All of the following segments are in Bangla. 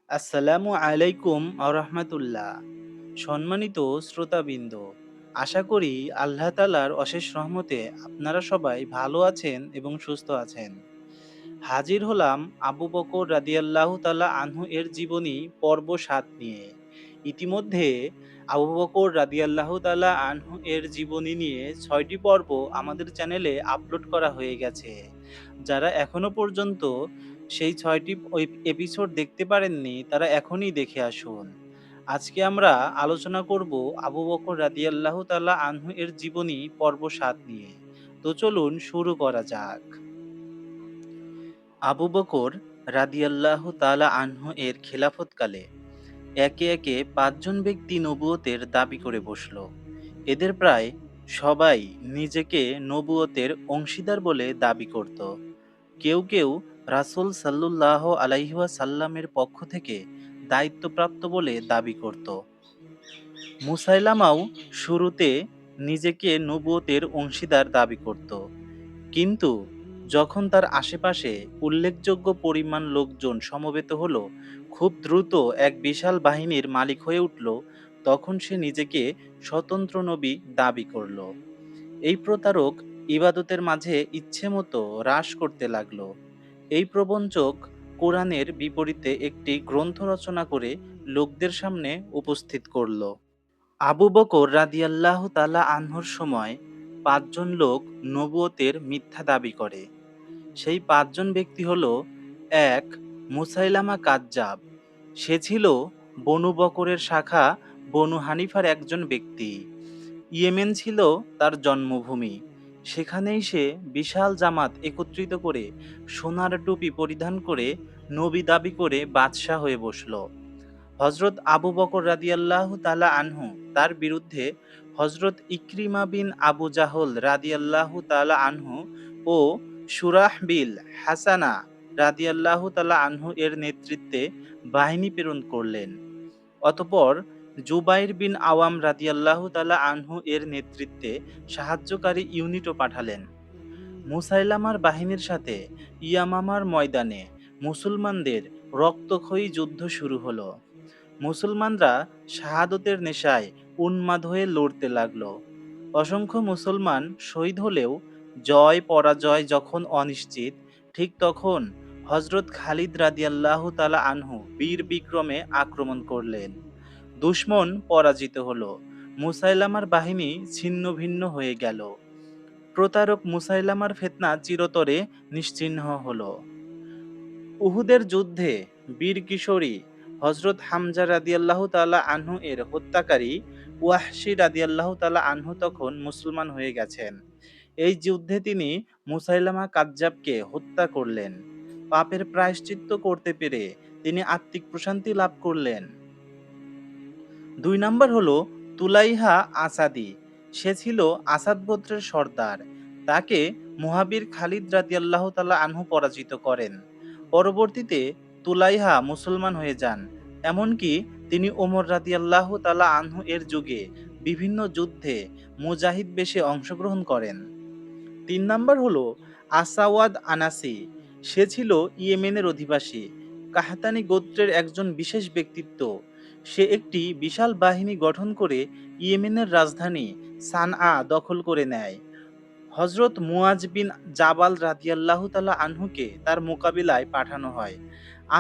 আসসালামু আলাইকুম আরহামাতুল্লাহ। সম্মানিত শ্রোতাবৃন্দ, আশা করি আল্লাহ তালার অশেষ রহমতে আপনারা সবাই ভালো আছেন এবং সুস্থ আছেন। হাজির হলাম আবু বকর রাদিয়াল্লাহু তাআলা আনহু এর জীবনী পর্ব ৭ নিয়ে। ইতিমধ্যে আবু বকর রাদিয়াল্লাহু তাআলা আনহু এর জীবনী নিয়ে ৬টি পর্ব আমাদের চ্যানেলে আপলোড করা হয়ে গেছে। যারা এখনো পর্যন্ত সেই ৬টি এপিসোড দেখতে পারেননি তারা এখনই দেখে আসুন। আজকে আমরা আলোচনা করব আবু বকর রাদিয়াল্লাহু তাআলা আনহু এর জীবনী পর্ব ৭ নিয়ে। তো চলুন শুরু করা যাক। আবু বকর রাদিয়াল্লাহু তাআলা আনহু এর খেলাফতকালে একে একে ৫ জন ব্যক্তি নবুয়তের দাবি করে বসল। এদের প্রায় সবাই নিজেকে নবুয়তের অংশীদার বলে দাবি করত। কেউ কেউ রাসূল সাল্লাল্লাহু আলাইহি ওয়াসাল্লামের পক্ষ থেকে দায়িত্বপ্রাপ্ত বলে দাবি করত। মুসাইলামাও শুরুতে নিজেকে নবুয়তের অংশীদার দাবি করত, কিন্তু যখন তার আশেপাশে উল্লেখযোগ্য পরিমাণ লোকজন সমবেত হলো, খুব দ্রুত এক বিশাল বাহিনীর মালিক হয়ে উঠল, তখন সে নিজেকে স্বতন্ত্র নবী দাবি করল। এই প্রতারক ইবাদতের মাঝে ইচ্ছেমতো হ্রাস করতে লাগলো। এই প্রবঞ্চক কোরআনের বিপরীতে একটি গ্রন্থ রচনা করে লোকদের সামনে উপস্থিত করল। আবু বকর রাদিয়াল্লাহু তাআলা আনহুর সময় ৫ জন লোক নবুয়তের মিথ্যা দাবি করে। সেই ৫ জন ব্যক্তি হল: ১. মুসাইলামা কাযযাব। সে ছিল বনু বকরের শাখা বনু হানিফার একজন ব্যক্তি। ইয়েমেন ছিল তার জন্মভূমি। সেখানেই সে বিশাল জামাত একত্রিত করে সোনার টুপি পরিধান করে নবী দাবি করে বাদশাহ হয়ে বসল। হযরত আবু বকর রাদিয়াল্লাহু তাআলা আনহু তার বিরুদ্ধে হযরত ইকরিমা বিন আবু জাহল রাদিয়াল্লাহু তাআলা আনহু ও সুরাহবিল হাসানা রাদিয়াল্লাহু তাআলা আনহু এর নেতৃত্বে বাহিনী প্রেরণ করলেন। অতঃপর জুবাইর বিন আওয়াম রাদিয়াল্লাহু তাআলা আনহু এর নেতৃত্বে সাহায্যকারী ইউনিটও পাঠালেন। মুসাইলামার বাহিনীর সাথে ইয়ামামার ময়দানে মুসলমানদের রক্তক্ষয়ী যুদ্ধ শুরু হলো। মুসলমানরা শাহাদতের নেশায় উন্মাদ হয়ে লড়তে লাগলো। অসংখ্য মুসলমান শহীদ হলেও জয় পরাজয় যখন অনিশ্চিত, ঠিক তখন হযরত খালিদ রাদিয়াল্লাহু তাআলা আনহু বীর বিক্রমে আক্রমণ করলেন। দুশমন পরাজিত হলো। মুসাইলামার বাহিনী ছিন্ন ভিন্ন হয়ে গেল। প্রতারক মুসাইলামার ফিতনা চিরতরে নিশ্চিহ্ন হলো। উহুদের যুদ্ধে বীর কিশোরী হযরত হামজা রাদিয়াল্লাহু তাআলা আনহু এর হত্যাকারী ওয়াহশী রাদিয়াল্লাহু তাআলা আনহু তখন মুসলমান হয়ে গেছেন। এই যুদ্ধে তিনি মুসাইলামা কাযযাবকে হত্যা করলেন। পাপের প্রায়শ্চিত্ত করতে পেরে তিনি আত্মিক প্রশান্তি লাভ করলেন। ২ নাম্বার হলো তুলাইহা আসাদি। সে ছিল আসাদ গোত্রের সর্দার। তাকে মুহাবির খালিদ রাদিয়াল্লাহু তাআলা আনহু পরাজিত করেন। পরবর্তীতে তুলাইহা মুসলমান হয়ে যান। এমনকি তিনি ওমর রাদিয়াল্লাহু তাআলা আনহু এর যুগে বিভিন্ন যুদ্ধে মুজাহিদ বেশে অংশগ্রহণ করেন। ৩ নাম্বার হলো আসাওয়াদ আনাসি। সে ছিল ইয়েমেনের অধিবাসী, কাহতানি গোত্রের একজন বিশেষ ব্যক্তিত্ব। সে একটি বিশাল বাহিনী গঠন করে ইয়েমেনের রাজধানী সানআ দখল করে নেয়। হযরত মুয়াজ বিন জাবাল রাদিয়াল্লাহু তাআলা আনহুকে তার মোকাবিলায় পাঠানো হয়।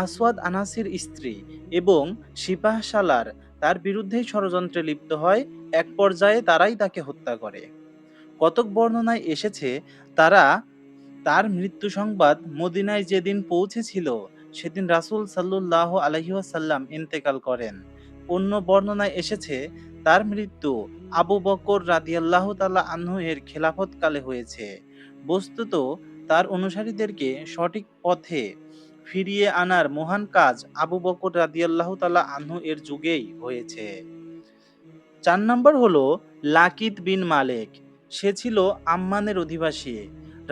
আসওয়াদ আনাসির স্ত্রী এবং সিপাহসালার তার বিরুদ্ধেই ষড়যন্ত্রে লিপ্ত হয়। এক পর্যায়ে তারাই তাকে হত্যা করে। কতক বর্ণনায় এসেছে তারা তার মৃত্যু সংবাদ মদিনায় যেদিন পৌঁছেছিল সেদিন রাসূল সাল্লাল্লাহু আলাইহি ওয়াসাল্লাম ইন্তেকাল করেন। অন্য বর্ণনায় এসেছে তার মৃত্যু আবু বকর রাদিয়াল্লাহু তাআলা আনহু এর খেলাফতকালে হয়েছে। বস্তুত তার অনুসারীদেরকে সঠিক পথে ফিরিয়ে আনার মহান কাজ আবু বকর রাদিয়াল্লাহু তাআলা আনহু এর যুগেই হয়েছে। ৪ নম্বর হলো লাকিত বিন মালেক। সে ছিল আম্মানের অধিবাসী।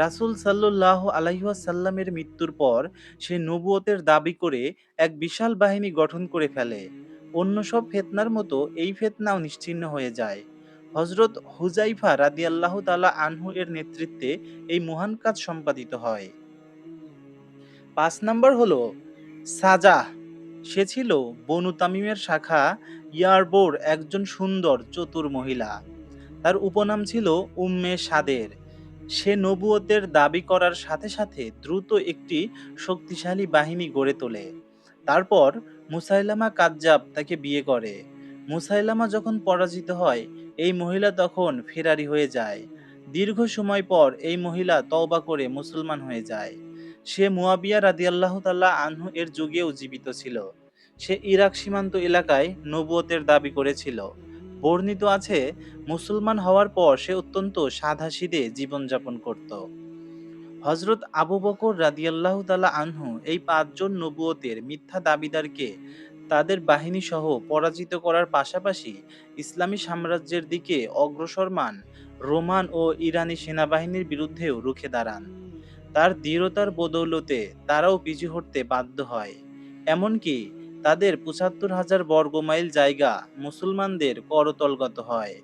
রাসূল সাল্লাল্লাহু আলাইহি ওয়াসাল্লামের মৃত্যুর পর সে নবুয়তের দাবি করে এক বিশাল বাহিনী গঠন করে ফেলে। অন্য সব ফিতনার মতো এই ফিতনাও নিশ্চিহ্ন হয়ে যায়। হযরত হুযাইফা রাদিয়াল্লাহু তাআলা আনহু এর নেতৃত্বে এই মহান কাজ সম্পাদিত হয়। ৫ নম্বর হলো সাজাহ। সে ছিল বনু তামিমের শাখা ইয়ারবোর একজন সুন্দর চতুর মহিলা। তার উপনাম ছিল উম্মে সাদের। সে নবুয়তের দাবি করার সাথে সাথে দ্রুত একটি শক্তিশালী বাহিনী গড়ে তোলে। তারপর মুসাইলামা কাজ্জাব তাকে বিয়ে করে। মুসাইলামা যখন পরাজিত হয়, এই মহিলা তখন ফেরারি হয়ে যায়। দীর্ঘ সময় পর এই মহিলা তওবা করে মুসলমান হয়ে যায়। সে মুয়াবিয়া রাদিয়াল্লাহু তাআলা আনহু এর যুগেও জীবিত ছিল। সে ইরাক সীমান্ত এলাকায় নবুয়তের দাবি করেছিল। বর্ণিত আছে, মুসলমান হওয়ার পর সে অত্যন্ত সাধাসিধে জীবনযাপন করত। হযরত আবু বকর রাদিয়াল্লাহু তাআলা আনহু এই পাঁচজন নবুয়তের মিথ্যা দাবিদারকে তাদের বাহিনী সহ পরাজিত করার পাশাপাশি ইসলামী সাম্রাজ্যের দিকে অগ্রসরমান রোমান ও ইরানি সেনাবাহিনীর বিরুদ্ধেও রুখে দাঁড়ান। তার দৃঢ়তার বদৌলতে তারাও পিছু হটতে বাধ্য হয়। এমনকি তাদের ৭৫,০০০ বর্গমাইল জায়গা মুসলমানদের করতলগত হয়।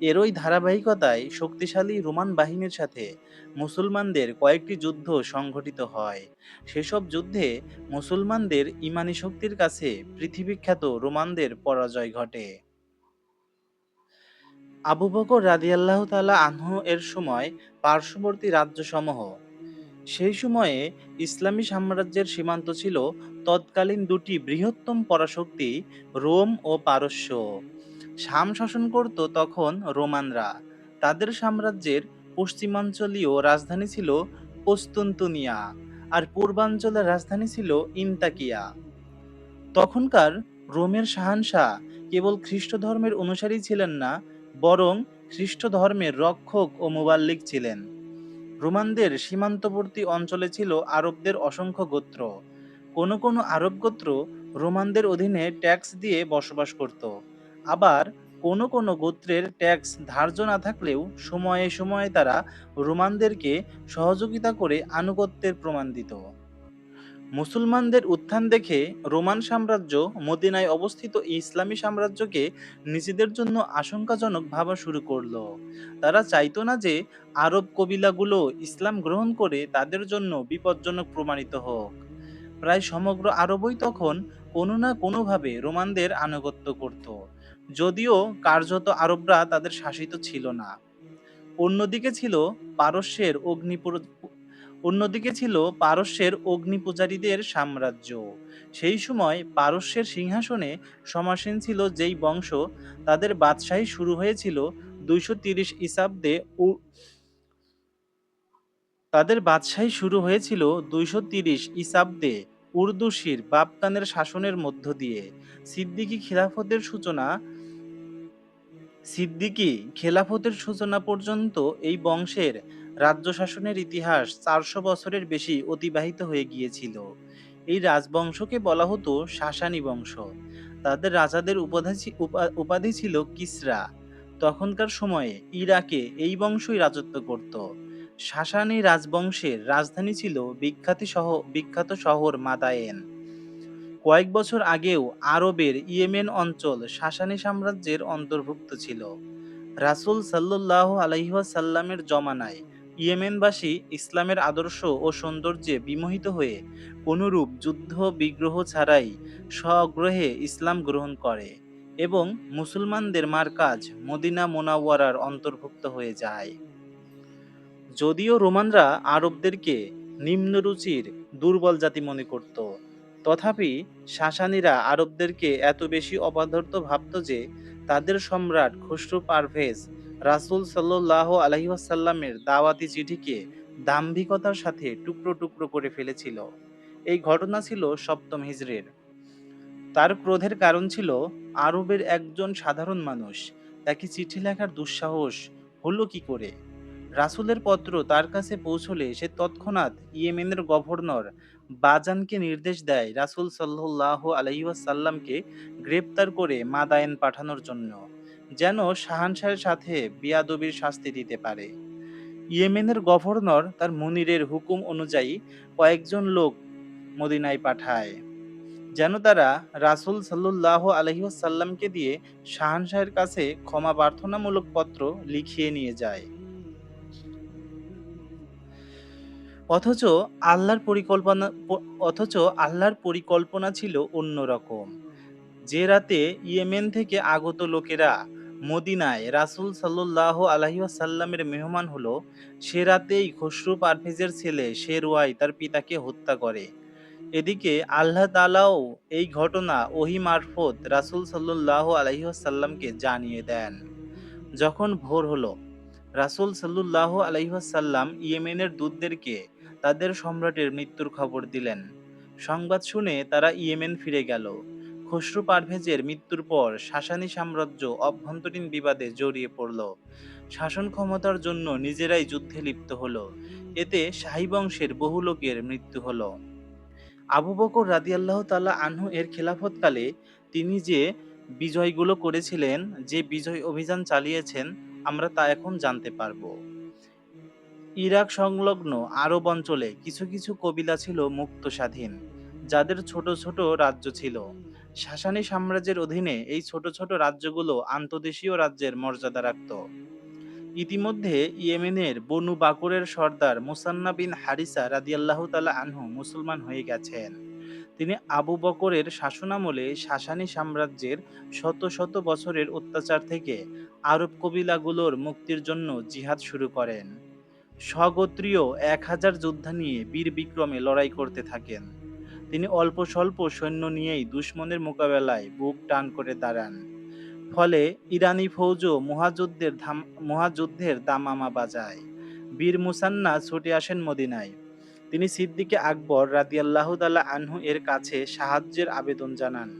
এরই ধারাবাহিকতায় শক্তিশালী রোমান বাহিনীর সাথে মুসলমানদের কয়েকটি যুদ্ধ সংঘটিত হয়। সেসব যুদ্ধে মুসলমানদের ইমানি শক্তির কাছে পৃথিবীখ্যাত রোমানদের পরাজয় ঘটে। আবু বকর রাদিয়াল্লাহু তাআলা আনহু এর সময় পার্শ্ববর্তী রাজ্যসমূহ, সেই সময়ে ইসলামী সাম্রাজ্যের সীমান্ত ছিল তৎকালীন দুটি বৃহত্তম পরাশক্তি রোম ও পারস্য। শাম শাসন করত তখন রোমানরা। তাদের সাম্রাজ্যের পশ্চিমাঞ্চলীয় রাজধানী ছিল কুস্তুনতুনিয়া, আর পূর্বাঞ্চলের রাজধানী ছিল ইনতাকিয়া। তখনকার রোমের শাহানশাহ কেবল খ্রিস্ট ধর্মের অনুসারী ছিলেন না, বরং খ্রিস্ট ধর্মের রক্ষক ও মুবাল্লিগ ছিলেন। রোমানদের সীমান্তবর্তী অঞ্চলে ছিল আরবদের অসংখ্য গোত্র। কোনো কোনো আরব গোত্র রোমানদের অধীনে ট্যাক্স দিয়ে বসবাস করত। আবার কোনো কোনো গোত্রের ট্যাক্স ধার্য না থাকলেও সময়ে সময়ে তারা রোমানদেরকে সহযোগিতা করে আনুগত্যের প্রমাণ দিত। মুসলমানদের উত্থান দেখে রোমান সাম্রাজ্য মদিনায় অবস্থিত ইসলামী সাম্রাজ্যকে নিজেদের জন্য আশঙ্কাজনক ভাবা শুরু করলো। তারা চাইতো না যে আরব কবিলাগুলো ইসলাম গ্রহণ করে তাদের জন্য বিপজ্জনক প্রমাণিত হোক। প্রায় সমগ্র আরবই তখন কোনো না কোনোভাবে রোমানদের আনুগত্য করত, যদিও কার্যত আরবরা তাদের শাসিত ছিল না। অন্যদিকে ছিল পারস্যের অন্যদিকে ছিল পারস্যের অগ্নিপূজারীদের সাম্রাজ্য। সেই সময় পারস্যের সিংহাসনে সমাসীন ছিল যেই বংশ, তাদের বাদশাহী শুরু হয়েছিল ২৩০ ঈসাব্দে তাদের বাদশাহী শুরু হয়েছিল ২৩০ ঈসাব্দে উর্দুশির বাবকানের শাসনের মধ্য দিয়ে। সিদ্দিকী খিলাফতের সূচনা সিদ্দিকী খেলাফতের সূচনা পর্যন্ত এই বংশের রাজ্য শাসনের ইতিহাস ৪০০ বছরের বেশি অতিবাহিত হয়ে গিয়েছিল। এই রাজবংশকে বলা হতো সাসানী বংশ। তাদের রাজাদের উপাধি ছিল কিসরা। তখনকার সময়ে ইরাকে এই বংশই রাজত্ব করত। সাসানী রাজবংশের রাজধানী ছিল বিখ্যাত শহর মাদায়েন। কয়েক বছর আগেও আরবের ইয়েমেন অঞ্চল সাসানী সাম্রাজ্যের অন্তর্ভুক্ত ছিল। রাসূল সাল্লাল্লাহু আলাইহি ওয়াসাল্লামের জমানায় ইয়েমেনবাসী ইসলামের আদর্শ ও সৌন্দর্যে বিমোহিত হয়ে কোনরূপ যুদ্ধ বিগ্রহ ছাড়াই স্বগ্রহে ইসলাম গ্রহণ করে এবং মুসলমানদের মারকাজ মদিনা মুনাওয়ারার অন্তর্ভুক্ত হয়ে যায়। যদিও রোমানরা আরবদেরকে নিম্নরুচির দুর্বল জাতি মনে করত, তথাপি সাসানীরা আরবদেরকে এত বেশি অপদার্থ ভাবত যে তাদের সম্রাট খসরু পারভেজ রাসূল সাল্লাল্লাহু আলাইহি ওয়াসাল্লামের দাওয়াতি চিঠিকে দাম্ভিকতার সাথে টুকরো টুকরো করে ফেলেছিল। এই ঘটনা ছিল সপ্তম হিজরির। তার ক্রোধের কারণ ছিল আরবের একজন সাধারণ মানুষ। তাকে চিঠি লেখার দুঃসাহস হলো কি করে? রাসূলের পত্র তার কাছে পৌঁছলে সে তৎক্ষণাৎ ইয়েমেনের গভর্নর বাজানকে নির্দেশ দেয় রাসূল সাল্লাল্লাহু আলাইহি ওয়াসাল্লামকে গ্রেপ্তার করে মাদায়েন পাঠানোর জন্য, যেন শাহানশাহের সাথে বেয়াদবির শাস্তি দিতে পারে। ইয়েমেনের গভর্নর তার মুনিরের হুকুম অনুযায়ী কয়েকজন লোক মদিনায় পাঠায়, যেন তারা রাসূল সাল্লাল্লাহু আলাইহি ওয়াসাল্লামকে দিয়ে শাহানশাহের কাছে ক্ষমা প্রার্থনামূলক পত্র লিখিয়ে নিয়ে যায়। অথচ আল্লাহর পরিকল্পনা অথচ আল্লাহর পরিকল্পনা ছিল অন্যরকম। যে রাতে ইয়েমেন থেকে আগত লোকেরা মদিনায় রাসূল সাল্লাল্লাহু আলাইহি ওয়াসাল্লামের মেহমান হলো, সে রাতেই খসরু পারভেজের ছেলে শেরওয়াই তার পিতাকে হত্যা করে। এদিকে আল্লাহ তাআলাও এই ঘটনা ওহী মারফত রাসূল সাল্লাল্লাহু আলাইহি ওয়াসাল্লামকে জানিয়ে দেন। যখন ভোর হলো, রাসূল সাল্লাল্লাহু আলাইহি ওয়াসাল্লাম ইয়েমেনের দূতদেরকে তাদের সম্রাটের মৃত্যুর খবর দিলেন। সংবাদ শুনে তারা ইয়েমেন ফিরে গেল। খসরু পারভেজের মৃত্যুর পর সাসানী সাম্রাজ্য অভ্যন্তরীণ বিবাদে জড়িয়ে পড়ল। শাসন ক্ষমতার জন্য নিজেরাই যুদ্ধে লিপ্ত হলো। এতে শাহী বংশের বহু লোকের মৃত্যু হলো। আবু বকর রাদিয়াল্লাহু তাআলা আনহু এর খেলাফতকালে তিনি যে বিজয়গুলো করেছিলেন, যে বিজয় অভিযান চালিয়েছেন, আমরা তা এখন জানতে পারবো। ইরাক সংলগ্ন আরব অঞ্চলে কিছু কিছু কবিলা ছিল মুক্ত স্বাধীন, যাদের ছোট ছোট রাজ্য ছিল। সাসানী সাম্রাজ্যের অধীনে এই ছোট ছোট রাজ্যগুলো আন্তদেশীয় রাজ্যের মর্যাদা রাখত। ইতিমধ্যে ইয়েমেনের বনু বাকরের সর্দার মুসান্না বিন হারিসা রাদিয়াল্লাহু তাআলা আনহু মুসলমান হয়ে গেছেন। তিনি আবু বকরের শাসনামলে সাসানী সাম্রাজ্যের শত শত বছরের অত্যাচার থেকে আরব কবিলাগুলোর মুক্তির জন্য জিহাদ শুরু করেন। স্বগোত্রীয় ১,০০০ যোদ্ধা নিয়ে বীর বিক্রমে লড়াই করতে থাকেন। তিনি অল্প স্বল্প সৈন্য নিয়েই দুশমনের মোকাবেলায় বুক টান করে দাঁড়ান। ফলে ইরানি ফৌজও মহাযুদ্ধের দামামা বাজায়। বীর মুসান্না ছুটে আসেন মদিনায়। তিনি সিদ্দিকে আকবর রাদিয়াল্লাহু তাআলা আনহু এর কাছে সাহায্যের আবেদন জানান।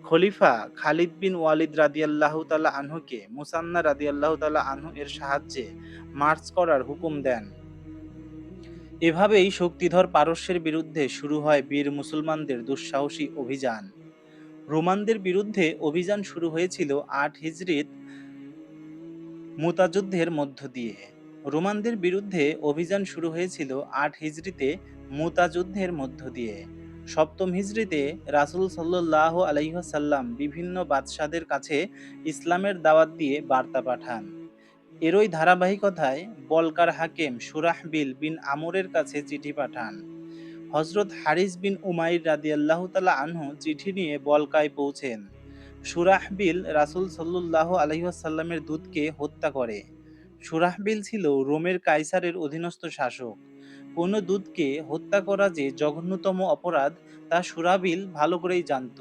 খলিফা খালিদ বিন ওয়ালিদ রাদিয়াল্লাহু তাআলা আনহুকে মুসান্না রাদিয়াল্লাহু তাআলা আনহু এর সাহায্যে মার্চ করার হুকুম দেন। এভাবেই শক্তিধর পারস্যের বিরুদ্ধে শুরু হয় বীর মুসলমানদের দুঃসাহসী অভিযান। রোমানদের বিরুদ্ধে অভিযান শুরু হয়েছিল ৮ হিজরিত মুতা যুদ্ধের মধ্য দিয়ে। রোমানদের বিরুদ্ধে অভিযান শুরু হয়েছিল ৮ হিজরিতে মুতা যুদ্ধের মধ্য দিয়ে। সপ্তম হিজরিতে রাসূল সাল্লাল্লাহু আলাইহি ওয়াসাল্লাম বিভিন্ন বাদশাহদের কাছে ইসলামের দাওয়াত দিয়ে বার্তা পাঠান। এরই ধারাবাহিকতায় বলকার হাকেম সুরাহবিল বিন আমরের কাছে চিঠি পাঠান। হযরত হারিস বিন উমাইর রাদিয়াল্লাহু তাআলা আনহু চিঠি নিয়ে বলকায় পৌঁছেন। সুরাহবিল রাসূল সাল্লাল্লাহু আলাইহি ওয়াসাল্লামের দূতকে হত্যা করে। সুরাহবিল ছিল রোমের কাইসারের অধীনস্থ শাসক। কোনো দূতকে হত্যা করা যে জঘন্যতম অপরাধ, তা সুরাহবিল ভালো করেই জানত।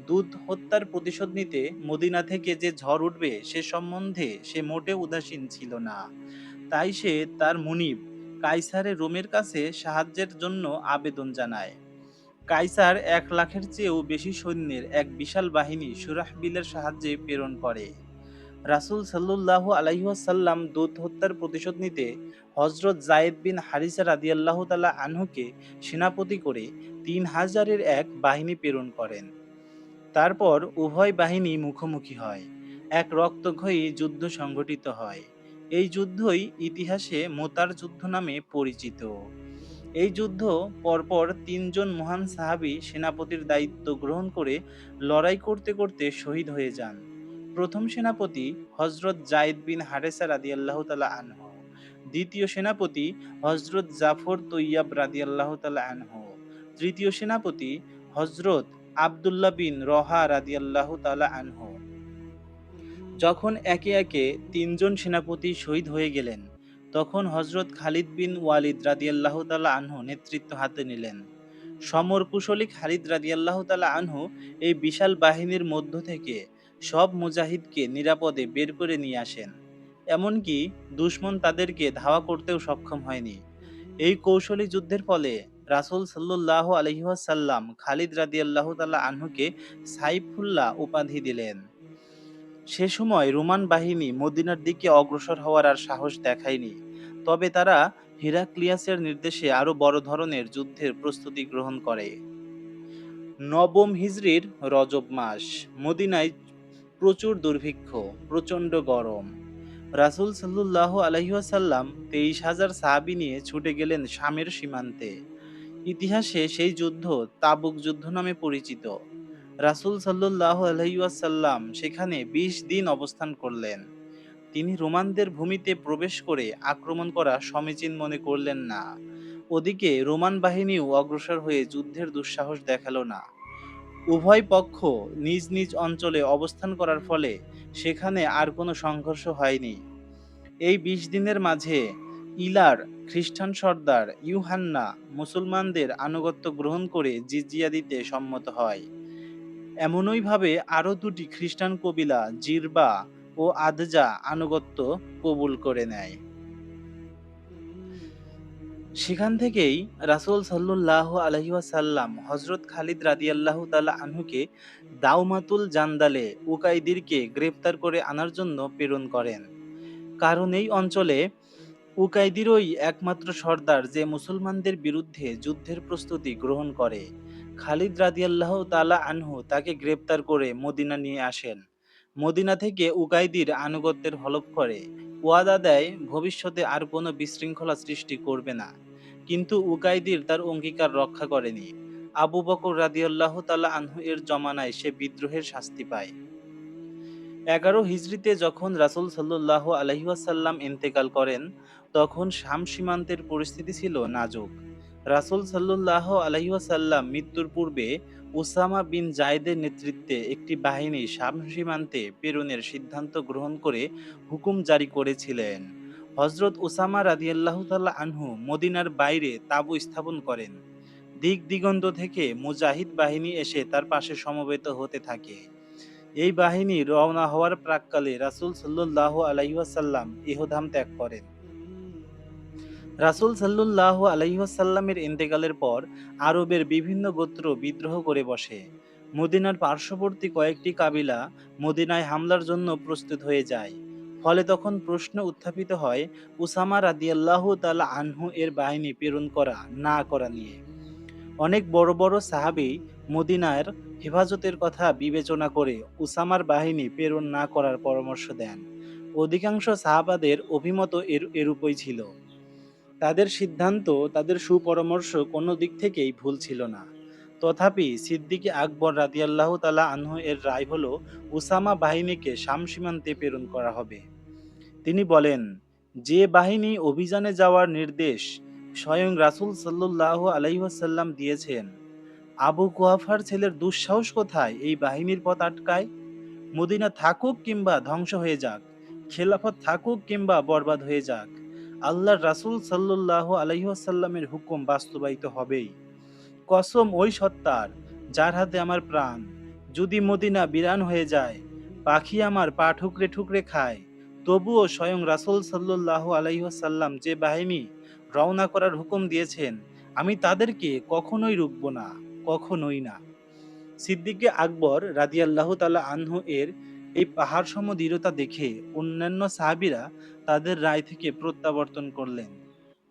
দূত হত্যার প্রতিশোধ নিতে মদিনা থেকে যে ঝড় উঠবে সে সম্বন্ধে সে মোটেও উদাসীন ছিল না। তাই সে তার মুনিব কাইসারে রোমের কাছে সাহায্যের জন্য আবেদন জানায়। কাইসার ১,০০,০০০-এর চেয়েও বেশি সৈন্যের এক বিশাল বাহিনী সুরাহবিলের সাহায্যে প্রেরণ করে। রাসূল সাল্লাল্লাহু আলাইহি ওয়াসাল্লাম দূত হত্যার প্রতিশোধ নিতে হযরত যায়েদ বিন হারিসা রাদিয়াল্লাহু তাআলা আনহুকে সেনাপতি করে ৩,০০০-এর এক বাহিনী প্রেরণ করেন। তারপর উভয় বাহিনী মুখোমুখি হয়। এক রক্তক্ষয়ী যুদ্ধ সংঘটিত হয়। এই যুদ্ধই ইতিহাসে মুতার যুদ্ধ নামে পরিচিত। এই যুদ্ধ পরপর ৩ জন মহান সাহাবী সেনাপতির দায়িত্ব গ্রহণ করে লড়াই করতে করতে শহীদ হয়ে যান। প্রথম সেনাপতি হযরত যায়েদ বিন হারেসা রাদিয়াল্লাহু তাআলা আনহু, দ্বিতীয় সেনাপতি হযরত জাফর তৈয়াব রাদিয়াল্লাহু তাআলা আনহু, তৃতীয় সেনাপতি হযরত আব্দুল্লাহ বিন রহা রাদিয়াল্লাহু তাআলা আনহু। যখন একে একে ৩ জন সেনাপতি শহীদ হয়ে গেলেন, তখন হযরত খালিদ বিন ওয়ালিদ রাদিয়াল্লাহু তাআলা আনহু নেতৃত্ব হাতে নিলেন। সমর কুশলী খালিদ রাদিয়াল্লাহু তাআলা আনহু এই বিশাল বাহিনীর মধ্য থেকে সব মুজাহিদকে নিরাপদে বের করে নিয়ে আসেন। এমনকি দুশমন তাদেরকে ধাওয়া করতেও সক্ষম হয়নি। এই কৌশলী যুদ্ধের ফলে রাসূল সাল্লাল্লাহু আলাইহি ওয়াসাল্লাম খালিদ রাদিয়াল্লাহু তাআলা আনহুকে সাইফুল্লাহ উপাধি দিলেন। সে সময় রোমান বাহিনী মদিনার দিকে অগ্রসর হওয়ার আর সাহস দেখায়নি। তবে তারা হিরাক্লিয়াসের নির্দেশে আরো বড় ধরনের যুদ্ধের প্রস্তুতি গ্রহণ করে। নবম হিজরির রজব মাস। মদিনায় প্রচুর দুর্ভিক্ষ, প্রচণ্ড গরম। রাসূল সাল্লাল্লাহু আলাইহি ওয়াসাল্লাম ২৩,০০০ সাহাবী নিয়ে ছুটে গেলেন শামের সীমান্তে। ইতিহাসে সেই যুদ্ধ তাবুক যুদ্ধ নামে পরিচিত। রাসূল সাল্লাল্লাহু আলাইহি ওয়াসাল্লাম সেখানে ২০ দিন অবস্থান করলেন। তিনি রোমানদের ভূমিতে প্রবেশ করে আক্রমণ করা সমীচীন মনে করলেন না। ওদিকে রোমান বাহিনীও অগ্রসর হয়ে যুদ্ধের দুঃসাহস দেখালো না। উভয় পক্ষ নিজ নিজ অঞ্চলে অবস্থান করার ফলে সেখানে আর কোনো সংঘর্ষ হয়নি। এই ২০ দিনের মাঝে ইলার খ্রিস্টান সর্দার ইউহান্না মুসলমানদের আনুগত্য গ্রহণ করে জিজিয়া দিতে সম্মত হয়। এমনইভাবে আরও দুটি খ্রিস্টান কবিলা জিরবা ও আদজা আনুগত্য কবুল করে নেয়। সেখান থেকেই রাসূল সাল্লাল্লাহু আলাইহি ওয়াসাল্লাম হযরত খালিদ রাদিয়াল্লাহু তাআলা আনহুকে দাওমাতুল জান্দালে উকাইদিরকে গ্রেফতার করে আনার জন্য প্রেরণ করেন। কারণ এই অঞ্চলে উকাইদিরই একমাত্র সর্দার যে মুসলমানদের বিরুদ্ধে যুদ্ধের প্রস্তুতি গ্রহণ করে। খালিদ রাদিয়াল্লাহু তাআলা আনহু তাকে গ্রেফতার করে মদিনা নিয়ে আসেন। মদিনা থেকে উকাইদির আনুগত্যের হলফ করে ওয়াদা দেয় ভবিষ্যতে আর কোনো বিশৃঙ্খলা সৃষ্টি করবে না। কিন্তু উকাইদির তার অঙ্গীকার রক্ষা করেনি। আবু বকর রাদিয়াল্লাহু তাআলা আনহু এর জমানায় সে বিদ্রোহের শাস্তি পায়। ১১ হিজরিতে যখন রাসূল সাল্লাল্লাহু আলাইহি ওয়াসাল্লাম ইন্তেকাল করেন, তখন শাম সীমান্তের পরিস্থিতি ছিল নাজুক। রাসূল সাল্লাল্লাহু আলাইহি ওয়াসাল্লাম মৃত্যুর পূর্বে উসামা বিন জায়েদের নেতৃত্বে একটি বাহিনী শাম সীমান্তে প্রেরণের সিদ্ধান্ত গ্রহণ করে হুকুম জারি করেছিলেন। হযরত উসামা রাদিয়াল্লাহু তাআলা আনহু মদিনার বাইরে তাঁবু স্থাপন করেন। দিক দিগন্ত থেকে মুজাহিদ বাহিনী এসে তার পাশে সমবেত হতে থাকে। এই বাহিনী রওনা হওয়ার প্রাক্কালে রাসূল সাল্লাল্লাহু আলাইহি ওয়াসাল্লাম ইহধাম ত্যাগ করেন। রাসূল সাল্লাল্লাহু আলাইহি ওয়াসাল্লামের ইন্তেকালের পর আরবের বিভিন্ন গোত্র বিদ্রোহ করে বসে। মদিনার পার্শ্ববর্তী কয়েকটি কাবিলা মদিনায় হামলার জন্য প্রস্তুত হয়ে যায়। ফলে তখন প্রশ্ন উত্থাপিত হয় উসামা রাদিয়াল্লাহু তাআলা আনহু এর বাহিনী প্রেরণ করা না করা নিয়ে। অনেক বড় বড় সাহাবী মদিনার হেফাজতের কথা বিবেচনা করে উসামার বাহিনী প্রেরণ না করার পরামর্শ দেন। অধিকাংশ সাহাবাদের অভিমত এরূপই ছিল। তাদের সিদ্ধান্ত, তাদের সুপরামর্শ কোনো দিক থেকেই ভুল ছিল না। তথাপি সিদ্দিকে আকবর রাদিয়াল্লাহু তাআলা আনহু এর রায় হলো উসামা বাহিনীকে শাম সীমান্তে প্রেরণ করা হবে। তিনি বলেন, যে বাহিনী অভিযানে যাওয়ার নির্দেশ স্বয়ং রাসূল সাল্লাল্লাহু আলাইহি ওয়াসাল্লাম দিয়েছেন, আবু কুহাফার ছেলের দুঃসাহস কোথায় এই বাহিনীর পথ আটকায়? মদিনা থাকুক কিংবা ধ্বংস হয়ে যাক, খেলাফত থাকুক কিংবা বরবাদ হয়ে যাক, আল্লাহর রাসূল সাল্লাল্লাহু আলাইহি ওয়াসাল্লামের হুকুম বাস্তবায়িত হবেই। কসম ওই সত্তার যার হাতে আমার প্রাণ, যদি মদিনা বিরান হয়ে যায়, পাখি আমার পা ঠুকরে ঠুকরে খায়, তবুও স্বয়ং রাসূল সাল্লাল্লাহু আলাইহি ওয়াসাল্লাম যে বাহিনী রওনা করার হুকুম দিয়েছেন, আমি তাদেরকে কখনোই রুখব না, কখনোই না। সিদ্দিকে আকবর রাদিয়াল্লাহু তাআলা আনহু এর এই পাহাড়সম দৃঢ়তা দেখে অন্যান্য সাহাবীরা তাদের রায় থেকে প্রত্যাবর্তন করলেন।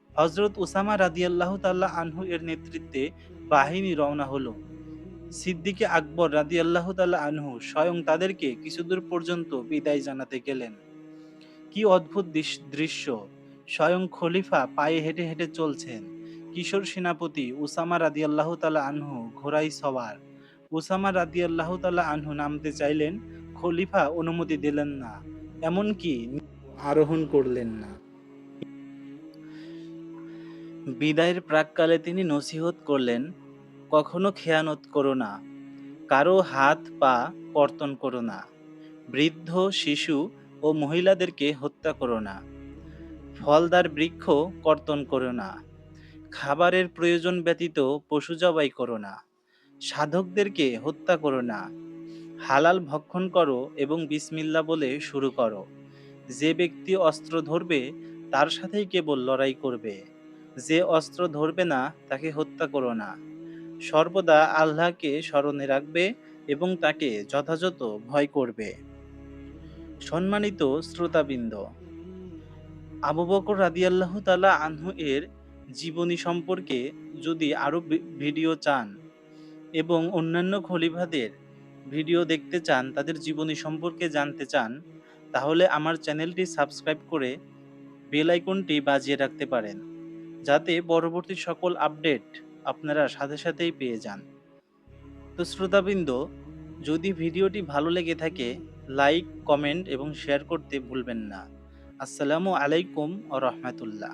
হযরত উসামা রাদিয়াল্লাহু তাআলা আনহু এর নেতৃত্বে বাহিনী রওনা হলো। সিদ্দিকে আকবর রাদিয়াল্লাহু তাআলা আনহু স্বয়ং তাদেরকে কিছুদূর পর্যন্ত বিদায় জানাতে গেলেন। কি অদ্ভুত দৃশ্য! স্বয়ং খলিফা পায়ে হেঁটে হেঁটে চলছেন। কিশোর সেনাপতি উসামা রাদিয়াল্লাহু তাআলা আনহু ঘোড়ায় সওয়ার। উসামা রাদিয়াল্লাহু তাআলা আনহু নামতে চাইলেন, খলিফা অনুমতি দিলেন না, এমনকি আরোহণ করলেন না। বিদায়ের প্রাক্কালে তিনি নসিহত করলেন, কখনো খেয়ানত করো না, কারো হাত পা কর্তন করো না, বৃদ্ধ, শিশু ও মহিলাদেরকে হত্যা করো না, ফলদার বৃক্ষ কর্তন করো না, খাবারের প্রয়োজন ব্যতীত পশু জবাই করো না, সাধকদেরকে হত্যা করো না, হালাল ভক্ষণ করো এবং বিসমিল্লাহ বলে শুরু করো। যে ব্যক্তি অস্ত্র ধরবে তার সাথেই কেবল লড়াই করবে, যে অস্ত্র ধরবে না তাকে হত্যা করো না। সর্বদা আল্লাহকে স্মরণে রাখবে এবং তাকে যথাযথ ভয় করবে। সম্মানিত শ্রোতাবৃন্দ, আবু বকর রাদিয়াল্লাহু তাআলা আনহু এর জীবনী সম্পর্কে যদি আরো ভিডিও চান এবং অন্যান্য খলিফাদের ভিডিও দেখতে চান, তাদের জীবনী সম্পর্কে জানতে চান, তাহলে আমার চ্যানেলটি সাবস্ক্রাইব করে বেল আইকনটি বাজিয়ে রাখতে পারেন, যাতে পরবর্তী সকল আপডেট আপনারা সাথে সাথেই পেয়ে যান। তো শ্রোতাবৃন্দ, যদি ভিডিওটি ভালো লেগে থাকে, লাইক, কমেন্ট এবং শেয়ার করতে ভুলবেন না। আসসালামু আলাইকুম ওয়া রাহমাতুল্লাহ।